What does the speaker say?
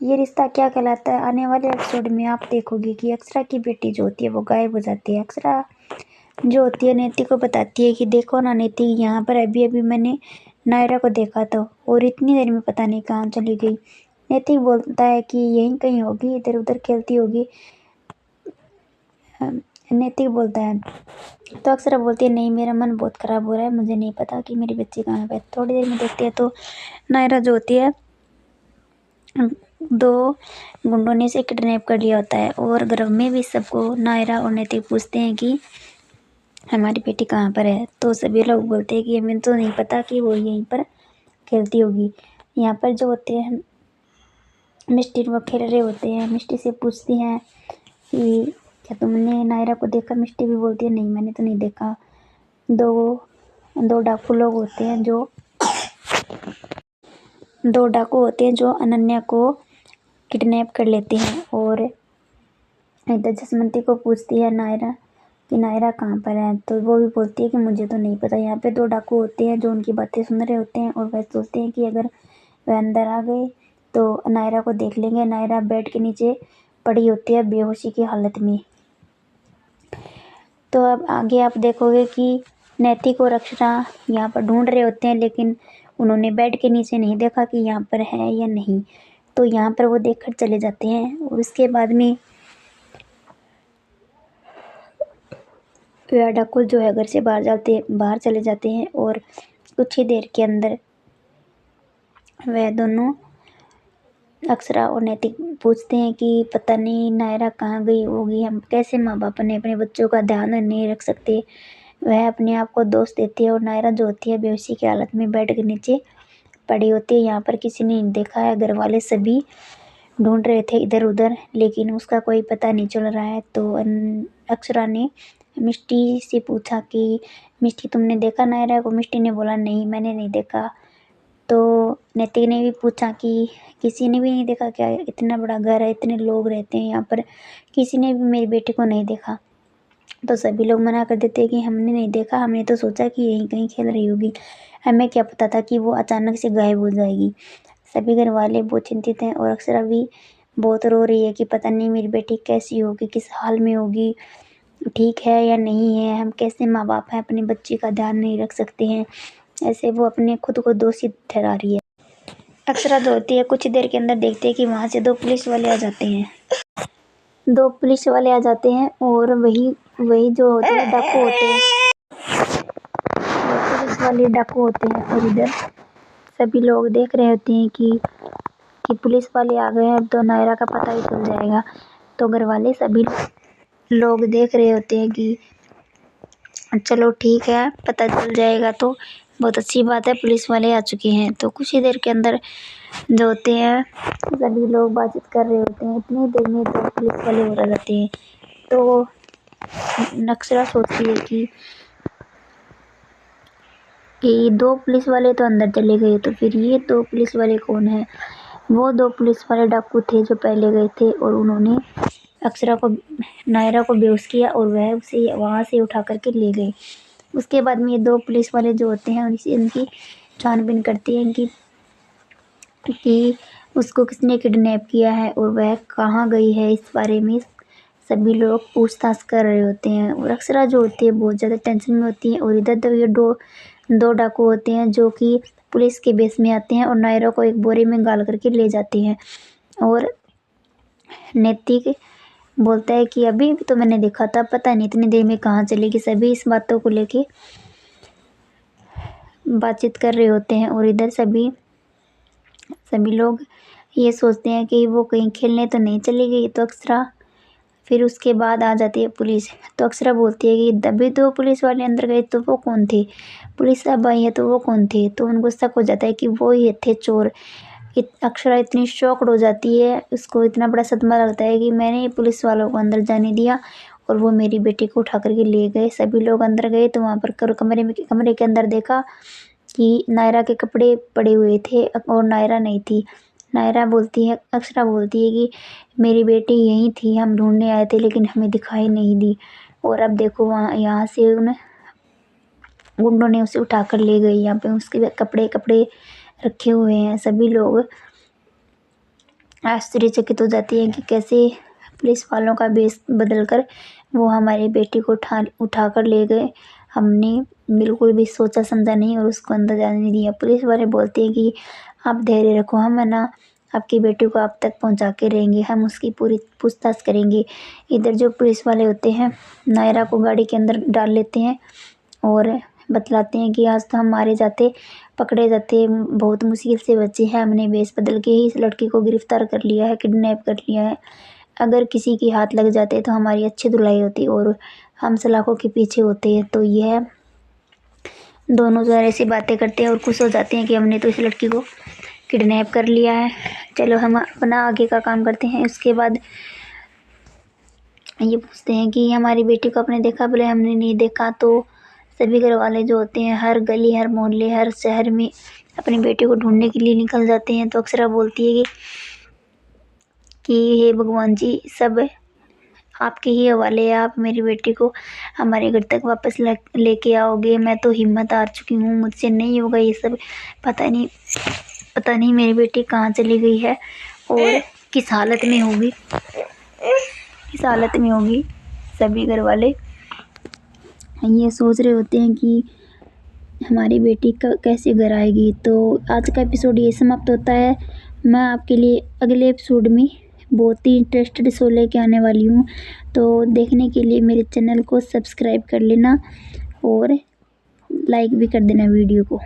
ये रिश्ता क्या कहलाता है। आने वाले एपिसोड में आप देखोगे कि अक्षरा की बेटी जो होती है वो गायब हो जाती है। अक्षरा जो होती है नेति को बताती है कि देखो ना नेति, यहाँ पर अभी अभी मैंने नायरा को देखा था और इतनी देर में पता नहीं कहाँ चली गई। नेति बोलता है कि यहीं कहीं होगी, इधर उधर खेलती होगी। नैतिक बोलता है तो अक्षरा बोलती है नहीं, मेरा मन बहुत ख़राब हो रहा है, मुझे नहीं पता कि मेरी बच्ची कहाँ है। थोड़ी देर में देखते हैं तो नायरा जो होती है 2 गुंडों ने इसे किडनैप कर लिया होता है और घर में भी सबको नायरा और नैतिक पूछते हैं कि हमारी बेटी कहाँ पर है। तो सभी लोग बोलते हैं कि हमें तो नहीं पता कि वो यहीं पर खेलती होगी। यहाँ पर जो होते हैं मिष्टी वो खेल रहे होते हैं। मिष्टी से पूछती हैं कि क्या तुमने नायरा को देखा। मिष्टी भी बोलती है नहीं, मैंने तो नहीं देखा। दो डाकू लोग होते हैं जो अनन्या को किडनैप कर लेते हैं और इधर जसवंती को पूछती है नायरा कि नायरा कहाँ पर है। तो वो भी बोलती है कि मुझे तो नहीं पता। यहाँ पे 2 डाकू होते हैं जो उनकी बातें सुन रहे होते हैं और वह सोचते हैं कि अगर वह अंदर आ गए तो नायरा को देख लेंगे। नायरा बेड के नीचे पड़ी होती है बेहोशी की हालत में। तो अब आगे आप देखोगे कि नैतिक और अक्षरा यहाँ पर ढूंढ रहे होते हैं, लेकिन उन्होंने बेड के नीचे नहीं देखा कि यहाँ पर है या नहीं। तो यहाँ पर वो देखकर चले जाते हैं और उसके बाद में वह डाकू जो है घर से बाहर चले जाते हैं और कुछ ही देर के अंदर वह दोनों अक्षरा और नैतिक पूछते हैं कि पता नहीं नायरा कहाँ गई होगी, हम कैसे माँ बाप अपने बच्चों का ध्यान नहीं रख सकते। वह अपने आप को दोष देती है और नायरा जो होती है बेहोशी की हालत में बेड के नीचे पड़ी होती है। यहाँ पर किसी ने नहीं देखा है, घर वाले सभी ढूंढ रहे थे इधर उधर, लेकिन उसका कोई पता नहीं चल रहा है। तो अक्षरा ने मिष्टी से पूछा कि मिष्टी तुमने देखा नायरा को। मिष्टी ने बोला नहीं, मैंने नहीं देखा। तो नैतिक ने भी पूछा कि किसी ने भी नहीं देखा क्या, इतना बड़ा घर है, इतने लोग रहते हैं यहाँ पर, किसी ने भी मेरी बेटी को नहीं देखा। तो सभी लोग मना कर देते हैं कि हमने नहीं देखा, हमने तो सोचा कि यहीं कहीं खेल रही होगी, हमें क्या पता था कि वो अचानक से गायब हो जाएगी। सभी घर वाले बहुत चिंतित हैं और अक्षरा भी बहुत रो रही है कि पता नहीं मेरी बेटी कैसी होगी, किस हाल में होगी, ठीक है या नहीं है, हम कैसे माँ बाप हैं अपनी बच्ची का ध्यान नहीं रख सकते हैं। ऐसे वो अपने खुद को दोषी ठहरा रही है। अक्षरा जो होती है कुछ देर के अंदर देखते हैं कि वहाँ से 2 पुलिस वाले आ जाते हैं। 2 पुलिस वाले आ जाते हैं और वही जो होते हैं डाकू होते हैं, पुलिस वाले डाकू होते हैं। और इधर सभी लोग देख रहे होते हैं कि पुलिस वाले आ गए हैं तो नायरा का पता ही चल जाएगा। तो घर वाले सभी लोग देख रहे होते हैं कि चलो ठीक है, पता चल जाएगा तो बहुत अच्छी बात है, पुलिस वाले आ चुके हैं। तो कुछ ही देर के अंदर जो होते हैं सभी लोग बातचीत कर रहे होते हैं। इतनी देर में तो पुलिस वाले हो जाते हैं। तो अक्षरा सोचती है कि 2 पुलिस वाले तो अंदर चले गए, तो फिर ये 2 पुलिस वाले कौन है। वो 2 पुलिस वाले डाकू थे जो पहले गए थे और उन्होंने नायरा को बेहोश किया और वह उसे वहाँ से उठा करके ले गए। उसके बाद में ये 2 पुलिस वाले जो होते हैं इनकी छानबीन करते हैं कि उसको किसने किडनैप किया है और वह कहाँ गई है। इस बारे में सभी लोग पूछताछ कर रहे होते हैं और अक्षरा जो होती है बहुत ज़्यादा टेंशन में होती है। और इधर तो ये दो डाकू होते हैं जो कि पुलिस के बेस में आते हैं और नायरा को एक बोरे में गाल करके ले जाते हैं। और नैतिक बोलता है कि अभी भी तो मैंने देखा था, पता नहीं इतनी देर में कहाँ चलेगी। सभी इस बातों को लेके बातचीत कर रहे होते हैं और इधर सभी लोग ये सोचते हैं कि वो कहीं खेलने तो नहीं चली गई। तो अक्षरा फिर उसके बाद आ जाती है पुलिस। तो अक्षरा बोलती है कि तभी 2 पुलिस वाले अंदर गए तो वो कौन थे, पुलिस साहब आई है तो वो कौन थे। तो उनको शक हो जाता है कि वो ही थे चोर। अक्षरा इतनी शॉक्ड हो जाती है, उसको इतना बड़ा सदमा लगता है कि मैंने पुलिस वालों को अंदर जाने दिया और वो मेरी बेटी को उठा करके ले गए। सभी लोग अंदर गए तो वहाँ पर कमरे के अंदर देखा कि नायरा के कपड़े पड़े हुए थे और नायरा नहीं थी। अक्षरा बोलती है कि मेरी बेटी यहीं थी, हम ढूंढने आए थे लेकिन हमें दिखाई नहीं दी। और अब देखो यहाँ से उन गुंडों ने उसे उठाकर ले गई। यहाँ पे उसके कपड़े रखे हुए हैं। सभी लोग आश्चर्यचकित हो जाती हैं कि कैसे पुलिस वालों का वेश बदलकर वो हमारी बेटी को उठाकर ले गए। हमने बिल्कुल भी सोचा समझा नहीं और उसको अंदर जाने नहीं दिया। पुलिस वाले बोलते हैं कि आप धैर्य रखो, हम है ना आपकी बेटी को आप तक पहुंचा के रहेंगे, हम उसकी पूरी पूछताछ करेंगे। इधर जो पुलिस वाले होते हैं नायरा को गाड़ी के अंदर डाल लेते हैं और बतलाते हैं कि आज तो हम मारे जाते, पकड़े जाते, बहुत मुश्किल से बचे हैं, हमने वेश बदल के ही इस लड़की को गिरफ्तार कर लिया है, किडनैप कर लिया है। अगर किसी के हाथ लग जाते तो हमारी अच्छी धुलाई होती और हम सलाखों के पीछे होते हैं। तो यह दोनों जो ऐसी बातें करते हैं और खुश हो जाते हैं कि हमने तो इस लड़की को किडनैप कर लिया है, चलो हम अपना आगे का काम करते हैं। उसके बाद ये पूछते हैं कि हमारी बेटी को आपने देखा? बोले हमने नहीं देखा। तो सभी घर वाले जो होते हैं हर गली, हर मोहल्ले, हर शहर में अपनी बेटी को ढूंढने के लिए निकल जाते हैं। तो अक्षरा बोलती है कि हे भगवान जी, सब आपके ही हवाले है, आप मेरी बेटी को हमारे घर तक वापस लेके आओगे। मैं तो हिम्मत हार चुकी हूँ, मुझसे नहीं होगा ये सब। पता नहीं मेरी बेटी कहाँ चली गई है और किस हालत में होगी, सभी घर वाले ये सोच रहे होते हैं कि हमारी बेटी कैसे घर आएगी। तो आज का एपिसोड ये समाप्त होता है। मैं आपके लिए अगले एपिसोड में बहुत ही इंटरेस्टेड शो लेके आने वाली हूँ, तो देखने के लिए मेरे चैनल को सब्सक्राइब कर लेना और लाइक भी कर देना वीडियो को।